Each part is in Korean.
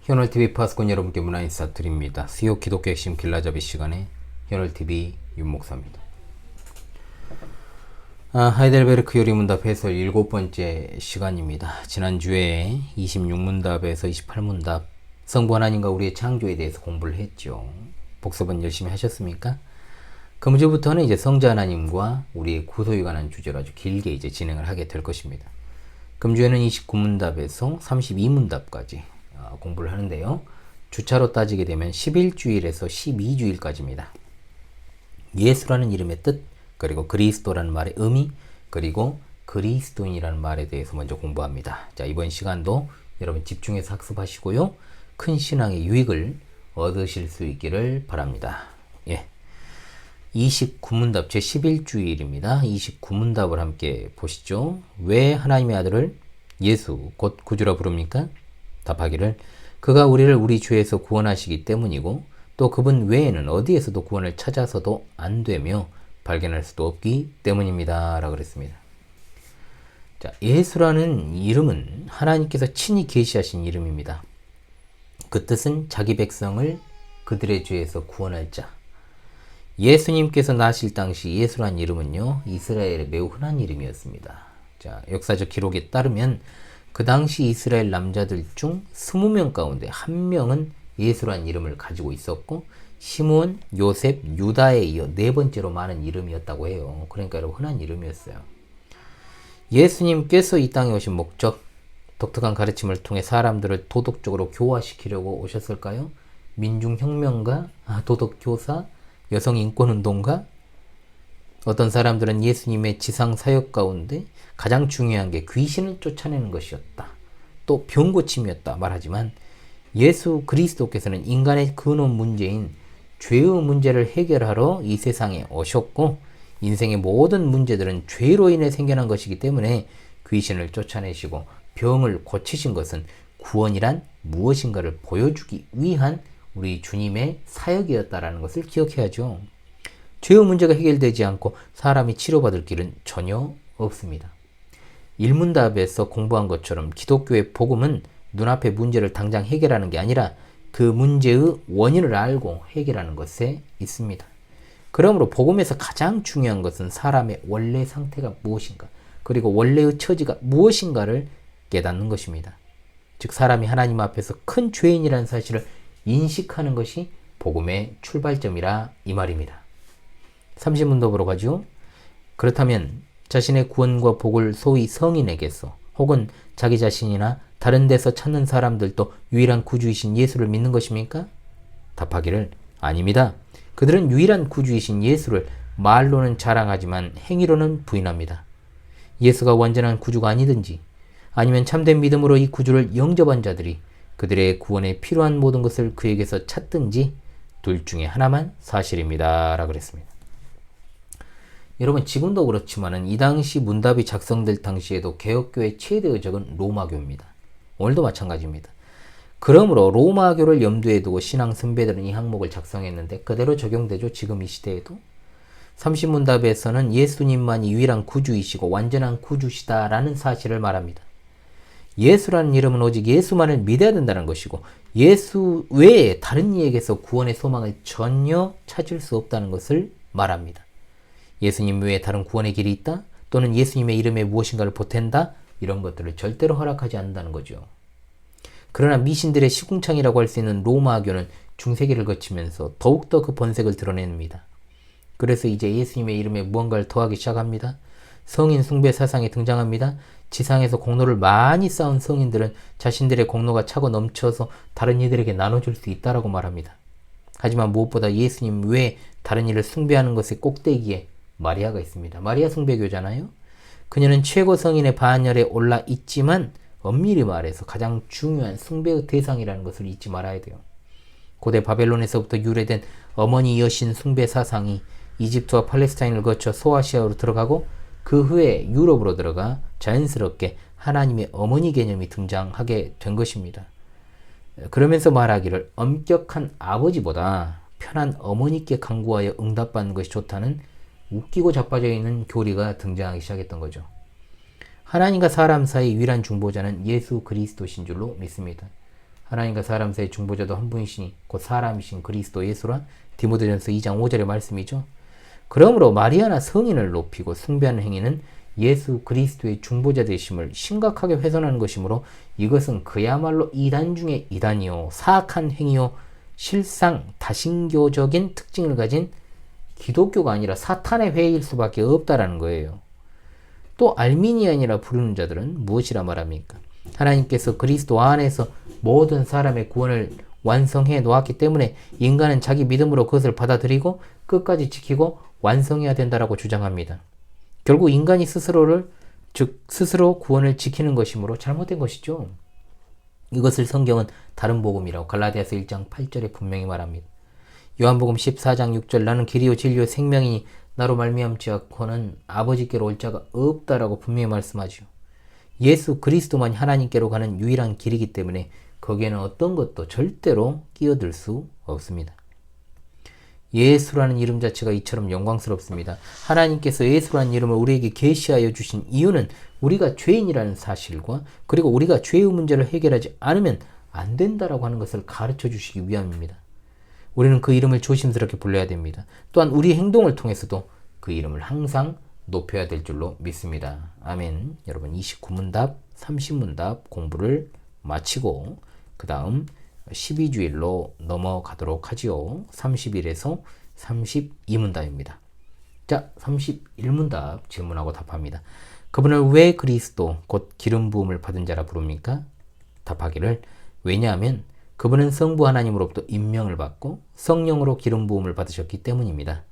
현월TV 파수꾼 여러분께 문화 인사 드립니다. 수요 기독교 핵심 길라잡이 시간에 현월TV 윤목사입니다. 하이델베르크 요리문답 해설 7번째 시간입니다. 지난주에 26문답에서 28문답 성부 하나님과 우리의 창조에 대해서 공부를 했죠. 복습은 열심히 하셨습니까? 금주부터는 이제 성자 하나님과 우리의 구소에 관한 주제로 아주 길게 이제 진행을 하게 될 것입니다. 금주에는 29문답에서 32문답까지 공부를 하는데요. 주차로 따지게 되면 11주일에서 12주일까지입니다. 예수라는 이름의 뜻, 그리고 그리스도라는 말의 의미, 그리고 그리스도인이라는 말에 대해서 먼저 공부합니다. 자, 이번 시간도 여러분 집중해서 학습하시고요. 큰 신앙의 유익을 얻으실 수 있기를 바랍니다. 29문답 제11주일입니다. 29문답을 함께 보시죠. 왜 하나님의 아들을 예수 곧 구주라 부릅니까? 답하기를 그가 우리를 우리 죄에서 구원하시기 때문이고 또 그분 외에는 어디에서도 구원을 찾아서도 안 되며 발견할 수도 없기 때문입니다. 라고 그랬습니다. 자, 예수라는 이름은 하나님께서 친히 계시하신 이름입니다. 그 뜻은 자기 백성을 그들의 죄에서 구원할 자. 예수님께서 나실 당시 예수란 이름은요, 이스라엘에 매우 흔한 이름이었습니다. 자, 역사적 기록에 따르면 그 당시 이스라엘 남자들 중 20명 가운데 1명은 예수란 이름을 가지고 있었고, 시므온, 요셉, 유다에 이어 4번째로 많은 이름이었다고 해요. 그러니까 여러분 흔한 이름이었어요. 예수님께서 이 땅에 오신 목적, 독특한 가르침을 통해 사람들을 도덕적으로 교화시키려고 오셨을까요? 민중혁명가, 도덕교사, 여성인권운동가? 어떤 사람들은 예수님의 지상사역 가운데 가장 중요한 게 귀신을 쫓아내는 것이었다. 또 병고침이었다 말하지만 예수 그리스도께서는 인간의 근원 문제인 죄의 문제를 해결하러 이 세상에 오셨고 인생의 모든 문제들은 죄로 인해 생겨난 것이기 때문에 귀신을 쫓아내시고 병을 고치신 것은 구원이란 무엇인가를 보여주기 위한 우리 주님의 사역이었다라는 것을 기억해야죠. 죄의 문제가 해결되지 않고 사람이 치료받을 길은 전혀 없습니다. 일문답에서 공부한 것처럼 기독교의 복음은 눈앞의 문제를 당장 해결하는 게 아니라 그 문제의 원인을 알고 해결하는 것에 있습니다. 그러므로 복음에서 가장 중요한 것은 사람의 원래 상태가 무엇인가, 그리고 원래의 처지가 무엇인가를 깨닫는 것입니다. 즉 사람이 하나님 앞에서 큰 죄인이라는 사실을 인식하는 것이 복음의 출발점이라 이 말입니다. 30문답으로 가죠. 그렇다면 자신의 구원과 복을 소위 성인에게서 혹은 자기 자신이나 다른 데서 찾는 사람들도 유일한 구주이신 예수를 믿는 것입니까? 답하기를 아닙니다. 그들은 유일한 구주이신 예수를 말로는 자랑하지만 행위로는 부인합니다. 예수가 완전한 구주가 아니든지 아니면 참된 믿음으로 이 구주를 영접한 자들이 그들의 구원에 필요한 모든 것을 그에게서 찾든지 둘 중에 하나만 사실입니다. 라고 그랬습니다. 여러분 지금도 그렇지만은 이 당시 문답이 작성될 당시에도 개혁교의 최대의 적은 로마교입니다. 오늘도 마찬가지입니다. 그러므로 로마교를 염두에 두고 신앙 선배들은 이 항목을 작성했는데 그대로 적용되죠. 지금 이 시대에도. 30문답에서는 예수님만이 유일한 구주이시고 완전한 구주시다라는 사실을 말합니다. 예수라는 이름은 오직 예수만을 믿어야 된다는 것이고 예수 외에 다른 이에게서 구원의 소망을 전혀 찾을 수 없다는 것을 말합니다. 예수님 외에 다른 구원의 길이 있다? 또는 예수님의 이름에 무엇인가를 보탠다? 이런 것들을 절대로 허락하지 않는다는 거죠. 그러나 미신들의 시궁창이라고 할 수 있는 로마교는 중세기를 거치면서 더욱더 그 번색을 드러냅니다. 그래서 이제 예수님의 이름에 무언가를 더하기 시작합니다. 성인 숭배 사상이 등장합니다. 지상에서 공로를 많이 쌓은 성인들은 자신들의 공로가 차고 넘쳐서 다른 이들에게 나눠줄 수 있다라고 말합니다. 하지만 무엇보다 예수님 외에 다른 이를 숭배하는 것의 꼭대기에 마리아가 있습니다. 마리아 숭배교잖아요. 그녀는 최고 성인의 반열에 올라 있지만 엄밀히 말해서 가장 중요한 숭배의 대상이라는 것을 잊지 말아야 돼요. 고대 바벨론에서부터 유래된 어머니 여신 숭배 사상이 이집트와 팔레스타인을 거쳐 소아시아로 들어가고 그 후에 유럽으로 들어가 자연스럽게 하나님의 어머니 개념이 등장하게 된 것입니다. 그러면서 말하기를 엄격한 아버지보다 편한 어머니께 간구하여 응답받는 것이 좋다는 웃기고 자빠져 있는 교리가 등장하기 시작했던 거죠. 하나님과 사람 사이 유일한 중보자는 예수 그리스도신 줄로 믿습니다. 하나님과 사람 사이의 중보자도 한 분이시니 곧 사람이신 그리스도 예수라. 디모데전서 2장 5절의 말씀이죠. 그러므로 마리아나 성인을 높이고 숭배하는 행위는 예수 그리스도의 중보자 되심을 심각하게 훼손하는 것이므로 이것은 그야말로 이단 중에 이단이요 사악한 행위요 실상 다신교적인 특징을 가진 기독교가 아니라 사탄의 회의일 수밖에 없다라는 거예요. 또 알미니안이라 부르는 자들은 무엇이라 말합니까? 하나님께서 그리스도 안에서 모든 사람의 구원을 완성해 놓았기 때문에 인간은 자기 믿음으로 그것을 받아들이고 끝까지 지키고 완성해야 된다라고 주장합니다. 결국 인간이 스스로 구원을 지키는 것이므로 잘못된 것이죠. 이것을 성경은 다른 복음이라고 갈라디아서 1장 8절에 분명히 말합니다. 요한복음 14장 6절 나는 길이요 진리요 생명이니 나로 말미암지 않고는 아버지께로 올 자가 없다라고 분명히 말씀하죠. 예수 그리스도만이 하나님께로 가는 유일한 길이기 때문에 거기에는 어떤 것도 절대로 끼어들 수 없습니다. 예수라는 이름 자체가 이처럼 영광스럽습니다. 하나님께서 예수라는 이름을 우리에게 계시하여 주신 이유는 우리가 죄인이라는 사실과 그리고 우리가 죄의 문제를 해결하지 않으면 안 된다라고 하는 것을 가르쳐 주시기 위함입니다. 우리는 그 이름을 조심스럽게 불러야 됩니다. 또한 우리 행동을 통해서도 그 이름을 항상 높여야 될 줄로 믿습니다. 아멘. 여러분 29문답, 30문답 공부를 마치고 그 다음 12주일로 넘어가도록 하지요. 30일에서 32문답입니다. 자, 31문답 질문하고 답합니다. 그분을 왜 그리스도 곧 기름 부음을 받은 자라 부릅니까? 답하기를 왜냐하면 그분은 성부 하나님으로부터 임명을 받고 성령으로 기름 부음을 받으셨기 때문입니다.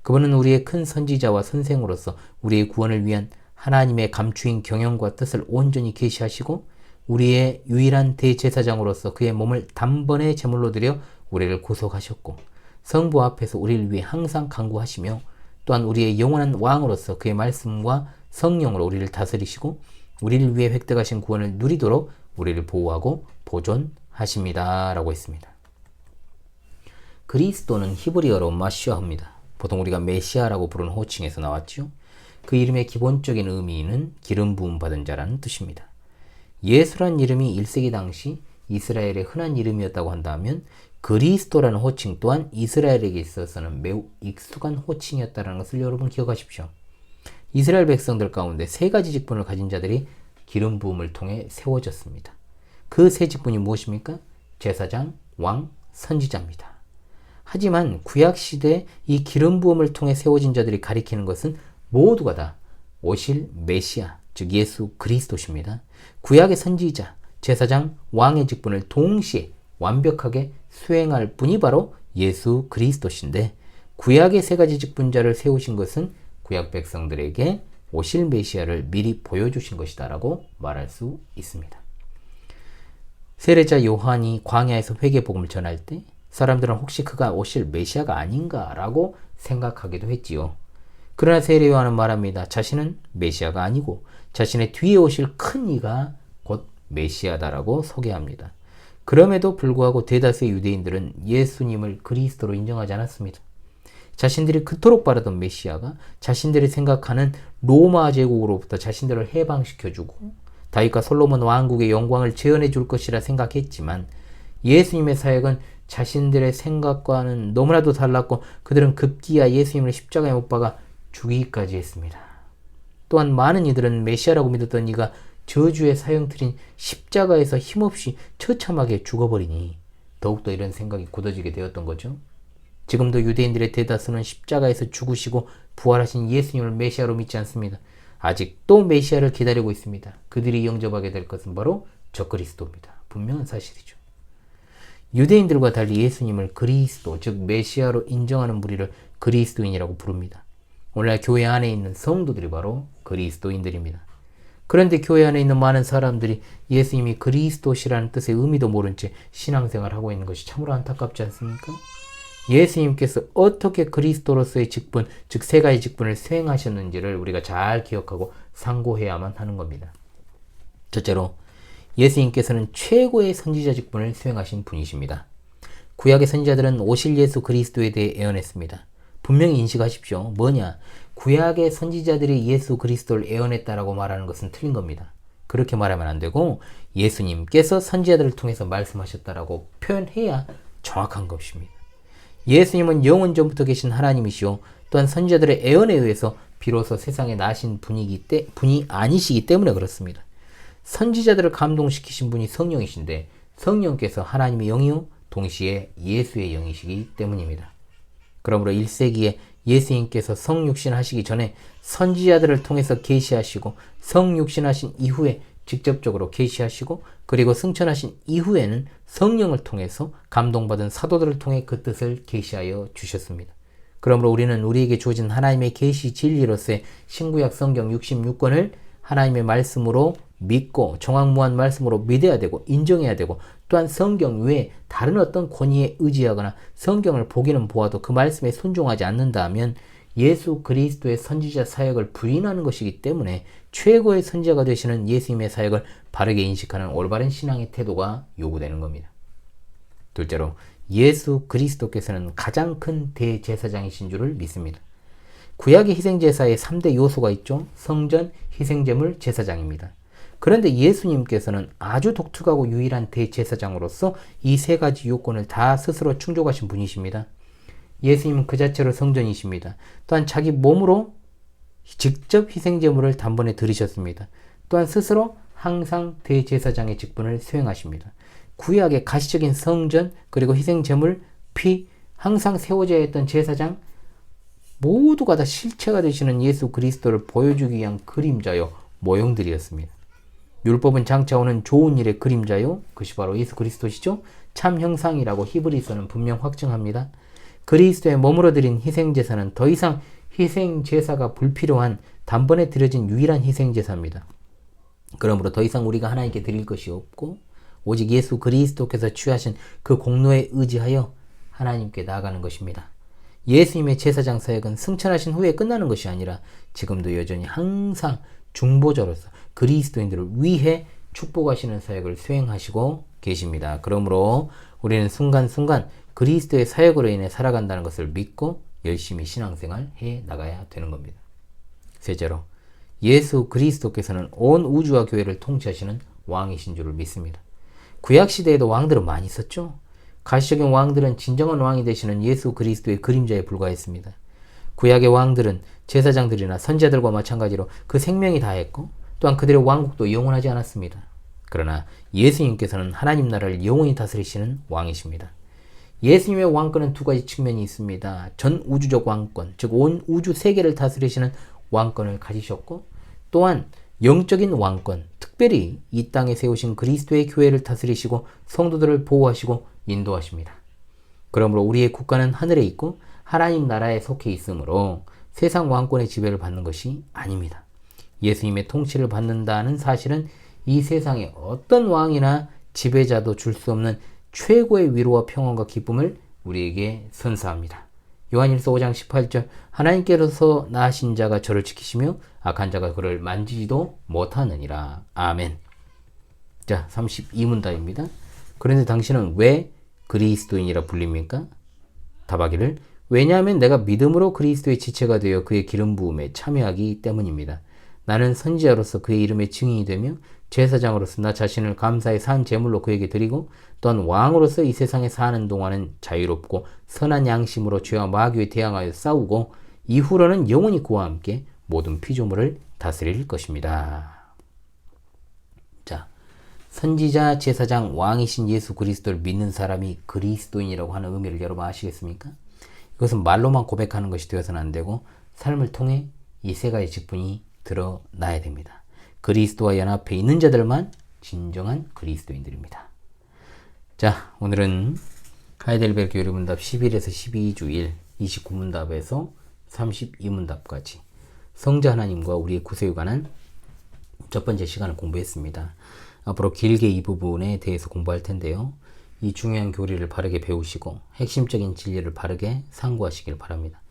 그분은 우리의 큰 선지자와 선생으로서 우리의 구원을 위한 하나님의 감추인 경영과 뜻을 온전히 계시하시고 우리의 유일한 대제사장으로서 그의 몸을 단번에 제물로 드려 우리를 구속하셨고 성부 앞에서 우리를 위해 항상 간구하시며 또한 우리의 영원한 왕으로서 그의 말씀과 성령으로 우리를 다스리시고 우리를 위해 획득하신 구원을 누리도록 우리를 보호하고 보존하십니다. 라고 했습니다. 그리스도는 히브리어로 마시아입니다. 보통 우리가 메시아라고 부르는 호칭에서 나왔죠. 그 이름의 기본적인 의미는 기름 부음 받은 자라는 뜻입니다. 예수란 이름이 1세기 당시 이스라엘의 흔한 이름이었다고 한다면 그리스도라는 호칭 또한 이스라엘에게 있어서는 매우 익숙한 호칭이었다는 것을 여러분 기억하십시오. 이스라엘 백성들 가운데 세 가지 직분을 가진 자들이 기름 부음을 통해 세워졌습니다. 그 세 직분이 무엇입니까? 제사장, 왕, 선지자입니다. 하지만 구약시대 이 기름 부음을 통해 세워진 자들이 가리키는 것은 모두가 다 오실 메시아, 즉 예수 그리스도십니다. 구약의 선지자, 제사장, 왕의 직분을 동시에 완벽하게 수행할 분이 바로 예수 그리스도신데 구약의 세 가지 직분자를 세우신 것은 구약 백성들에게 오실 메시아를 미리 보여주신 것이다 라고 말할 수 있습니다. 세례자 요한이 광야에서 회개복음을 전할 때 사람들은 혹시 그가 오실 메시아가 아닌가 라고 생각하기도 했지요. 그러나 세례 요한은 말합니다. 자신은 메시아가 아니고 자신의 뒤에 오실 큰 이가 곧 메시아다라고 소개합니다. 그럼에도 불구하고 대다수의 유대인들은 예수님을 그리스도로 인정하지 않았습니다. 자신들이 그토록 바라던 메시아가 자신들이 생각하는 로마 제국으로부터 자신들을 해방시켜주고 다윗과 솔로몬 왕국의 영광을 재현해 줄 것이라 생각했지만 예수님의 사역은 자신들의 생각과는 너무나도 달랐고 그들은 급기야 예수님을 십자가에 못 박아 죽이기까지 했습니다. 또한 많은 이들은 메시아라고 믿었던 이가 저주의 사형틀인 십자가에서 힘없이 처참하게 죽어버리니 더욱더 이런 생각이 굳어지게 되었던 거죠. 지금도 유대인들의 대다수는 십자가에서 죽으시고 부활하신 예수님을 메시아로 믿지 않습니다. 아직도 메시아를 기다리고 있습니다. 그들이 영접하게 될 것은 바로 적그리스도입니다. 분명한 사실이죠. 유대인들과 달리 예수님을 그리스도, 즉 메시아로 인정하는 무리를 그리스도인이라고 부릅니다. 오늘날 교회 안에 있는 성도들이 바로 그리스도인들입니다. 그런데 교회 안에 있는 많은 사람들이 예수님이 그리스도시라는 뜻의 의미도 모른 채 신앙생활을 하고 있는 것이 참으로 안타깝지 않습니까? 예수님께서 어떻게 그리스도로서의 직분, 즉 세 가지 직분을 수행하셨는지를 우리가 잘 기억하고 상고해야만 하는 겁니다. 첫째로 예수님께서는 최고의 선지자 직분을 수행하신 분이십니다. 구약의 선지자들은 오실 예수 그리스도에 대해 예언했습니다. 분명히 인식하십시오. 뭐냐? 구약의 선지자들이 예수 그리스도를 예언했다라고 말하는 것은 틀린 겁니다. 그렇게 말하면 안 되고 예수님께서 선지자들을 통해서 말씀하셨다라고 표현해야 정확한 것입니다. 예수님은 영원 전부터 계신 하나님이시오. 또한 선지자들의 애언에 의해서 비로소 세상에 나신 분이 아니시기 때문에 그렇습니다. 선지자들을 감동시키신 분이 성령이신데 성령께서 하나님의 영이요 동시에 예수의 영이시기 때문입니다. 그러므로 1세기에 예수님께서 성육신 하시기 전에 선지자들을 통해서 계시하시고 성육신 하신 이후에 직접적으로 계시하시고 그리고 승천하신 이후에는 성령을 통해서 감동받은 사도들을 통해 그 뜻을 계시하여 주셨습니다. 그러므로 우리는 우리에게 주어진 하나님의 계시 진리로서의 신구약 성경 66권을 하나님의 말씀으로 믿고 정확무한 말씀으로 믿어야 되고 인정해야 되고 또한 성경 외에 다른 어떤 권위에 의지하거나 성경을 보기는 보아도 그 말씀에 순종하지 않는다 하면 예수 그리스도의 선지자 사역을 부인하는 것이기 때문에 최고의 선지자가 되시는 예수님의 사역을 바르게 인식하는 올바른 신앙의 태도가 요구되는 겁니다. 둘째로 예수 그리스도께서는 가장 큰 대제사장이신 줄을 믿습니다. 구약의 희생제사에 3대 요소가 있죠. 성전, 희생제물, 제사장입니다. 그런데 예수님께서는 아주 독특하고 유일한 대제사장으로서 이 세 가지 요건을 다 스스로 충족하신 분이십니다. 예수님은 그 자체로 성전이십니다. 또한 자기 몸으로 직접 희생제물을 단번에 드리셨습니다. 또한 스스로 항상 대제사장의 직분을 수행하십니다. 구약의 가시적인 성전 그리고 희생제물, 피, 항상 세워져야 했던 제사장 모두가 다 실체가 되시는 예수 그리스도를 보여주기 위한 그림자요 모형들이었습니다. 율법은 장차 오는 좋은 일의 그림자요 그것이 바로 예수 그리스도시죠. 참 형상이라고 히브리서는 분명 확증합니다. 그리스도에 머물러 드린 희생제사는 더 이상 희생제사가 불필요한 단번에 드려진 유일한 희생제사입니다. 그러므로 더 이상 우리가 하나님께 드릴 것이 없고 오직 예수 그리스도께서 취하신 그 공로에 의지하여 하나님께 나아가는 것입니다. 예수님의 제사장 사역은 승천하신 후에 끝나는 것이 아니라 지금도 여전히 항상 중보자로서 그리스도인들을 위해 축복하시는 사역을 수행하시고 계십니다. 그러므로 우리는 순간순간 그리스도의 사역으로 인해 살아간다는 것을 믿고 열심히 신앙생활 해 나가야 되는 겁니다. 셋째로 예수 그리스도께서는 온 우주와 교회를 통치하시는 왕이신 줄을 믿습니다. 구약시대에도 왕들은 많이 있었죠. 가시적인 왕들은 진정한 왕이 되시는 예수 그리스도의 그림자에 불과했습니다. 구약의 왕들은 제사장들이나 선지자들과 마찬가지로 그 생명이 다했고 또한 그들의 왕국도 영원하지 않았습니다. 그러나 예수님께서는 하나님 나라를 영원히 다스리시는 왕이십니다. 예수님의 왕권은 두 가지 측면이 있습니다. 전 우주적 왕권, 즉 온 우주 세계를 다스리시는 왕권을 가지셨고 또한 영적인 왕권, 특별히 이 땅에 세우신 그리스도의 교회를 다스리시고 성도들을 보호하시고 인도하십니다. 그러므로 우리의 국가는 하늘에 있고 하나님 나라에 속해 있으므로 세상 왕권의 지배를 받는 것이 아닙니다. 예수님의 통치를 받는다는 사실은 이 세상에 어떤 왕이나 지배자도 줄 수 없는 최고의 위로와 평안과 기쁨을 우리에게 선사합니다. 요한일서 5장 18절 하나님께로서 나신 자가 저를 지키시며 악한 자가 그를 만지지도 못하느니라. 아멘. 자, 32문답입니다. 그런데 당신은 왜 그리스도인이라 불립니까? 답하기를 왜냐하면 내가 믿음으로 그리스도의 지체가 되어 그의 기름 부음에 참여하기 때문입니다. 나는 선지자로서 그의 이름의 증인이 되며 제사장으로서 나 자신을 감사의 산 제물로 그에게 드리고 또한 왕으로서 이 세상에 사는 동안은 자유롭고 선한 양심으로 죄와 마귀에 대항하여 싸우고 이후로는 영원히 그와 함께 모든 피조물을 다스릴 것입니다. 자, 선지자, 제사장, 왕이신 예수 그리스도를 믿는 사람이 그리스도인이라고 하는 의미를 여러분 아시겠습니까? 이것은 말로만 고백하는 것이 되어서는 안 되고 삶을 통해 이 세 가지 직분이 드러나야 됩니다. 그리스도와 연합해 있는 자들만 진정한 그리스도인들입니다. 자, 오늘은 하이델베르크 요리문답 11에서 12주일 29문답에서 32문답까지 성자 하나님과 우리의 구세에 관한 첫 번째 시간을 공부했습니다. 앞으로 길게 이 부분에 대해서 공부할 텐데요. 이 중요한 교리를 바르게 배우시고 핵심적인 진리를 바르게 상고하시길 바랍니다.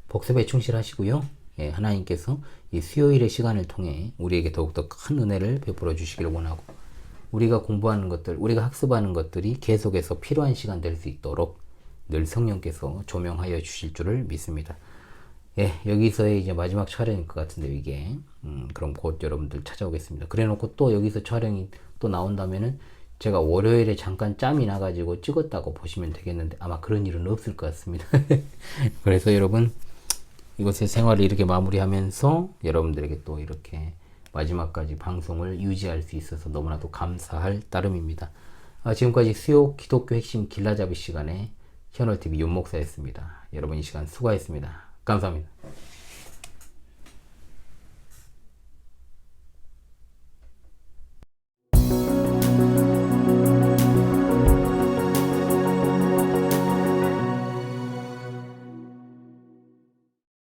복습에 충실하시고요. 하나님께서 이 수요일의 시간을 통해 우리에게 더욱더 큰 은혜를 베풀어 주시기를 원하고 우리가 공부하는 것들, 우리가 학습하는 것들이 계속해서 필요한 시간 될 수 있도록 늘 성령께서 조명하여 주실 줄을 믿습니다. 예, 여기서의 이제 마지막 촬영일 것 같은데요, 이게. 그럼 곧 여러분들 찾아오겠습니다. 그래 놓고 또 여기서 촬영이 또 나온다면은 제가 월요일에 잠깐 짬이 나가지고 찍었다고 보시면 되겠는데 아마 그런 일은 없을 것 같습니다. 그래서 여러분, 이곳의 생활을 이렇게 마무리하면서 여러분들에게 또 이렇게 마지막까지 방송을 유지할 수 있어서 너무나도 감사할 따름입니다. 지금까지 수요 기독교 핵심 길라잡이 시간에 현월TV 윤목사였습니다. 여러분 이 시간 수고하셨습니다. 감사합니다.